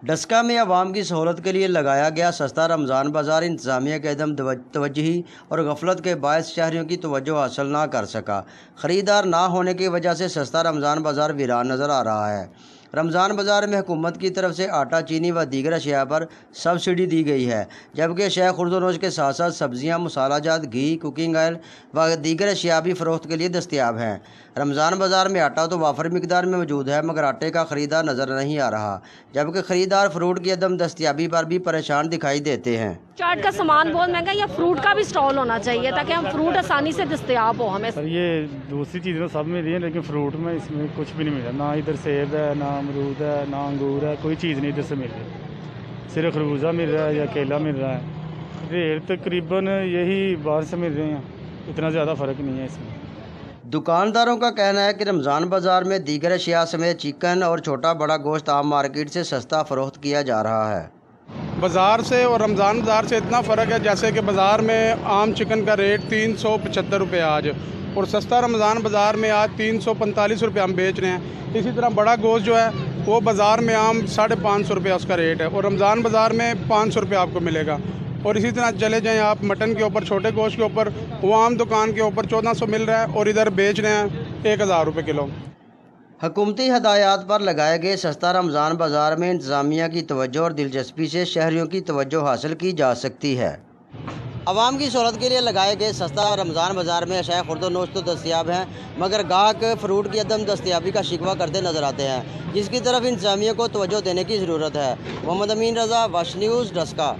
डस्का में अवाम की सहूलत के लिए लगाया गया सस्ता रमज़ान बाज़ार इंतज़ामिया के अदम तवज्जुही और गफलत के बायस शहरियों की तवज्जो हासिल ना कर सका। ख़रीदार ना होने की वजह से सस्ता रमज़ान बाज़ार वीरान नज़र आ रहा है। रमज़ान बाज़ार में हुकूमत की तरफ से आटा, चीनी व दीगर अशिया पर सब्सिडी दी गई है, जबकि अशिया खुर्द-ओ-नोश के साथ साथ सब्ज़ियाँ, मसालाजात, घी, कुकिंग ऑयल व दीगर अशिया भी फ़रोख्त के लिए दस्तयाब हैं। रमज़ान बाज़ार में आटा तो वाफर मिकदार में मौजूद है, मगर आटे का ख़रीदार नज़र नहीं आ रहा, जबकि ख़रीदार फ्रूट की अदम दस्तयाबी पर भी परेशान दिखाई देते हैं। चाट का सामान बहुत महंगा है, या फ्रूट का भी स्टॉल होना चाहिए ताकि हम फ्रूट आसानी से दस्तयाब हो हमें। सर ये दूसरी चीज़ें तो सब मिल रही हैं, लेकिन फ्रूट में इसमें कुछ भी नहीं मिल रहा। ना इधर सेब है, ना अमरूद है, ना अंगूर है, कोई चीज़ नहीं इधर से मिल रही। सिर्फ खरबूजा मिल रहा है या केला मिल रहा है। रेट तकरीबन यही बाहर से मिल रहे हैं, इतना ज़्यादा फ़र्क नहीं है इसमें। दुकानदारों का कहना है कि रमज़ान बाज़ार में दीगर अशिया समेत चिकन और छोटा बड़ा गोश्त आम मार्केट से सस्ता फ़रोख्त किया जा रहा है। बाज़ार से और रमज़ान बाज़ार से इतना फ़र्क है, जैसे कि बाज़ार में आम चिकन का रेट 375 रुपये आज, और सस्ता रमज़ान बाज़ार में आज 345 रुपये हम बेच रहे हैं। इसी तरह बड़ा गोश्त जो है वो बाज़ार में आम 550 रुपये उसका रेट है, और रमज़ान बाज़ार में 500 रुपये आपको मिलेगा। और इसी तरह चले जाएँ आप मटन के ऊपर, छोटे गोश्त के ऊपर, वो आम दुकान के ऊपर 1400 मिल रहा है और इधर बेच रहे हैं 1000 रुपये किलो। हुकूमती हदायत पर लगाए गए सस्ता रमज़ान बाज़ार में इंतज़ामिया की तवज्जो और दिलचस्पी से शहरियों की तवज्जो हासिल की जा सकती है। अवाम की सहूलत के लिए लगाए गए सस्ता रमज़ान बाज़ार में अशिया खुर्द-ओ-नोश तो दस्तयाब हैं, मगर गाहक फ्रूट की अदम दस्तयाबी का शिकवा करते नज़र आते हैं, जिसकी तरफ इंतज़ामिया को तवज्जो देने की ज़रूरत है। मोहम्मद अमीन रज़ा, वश न्यूज़, डस्का।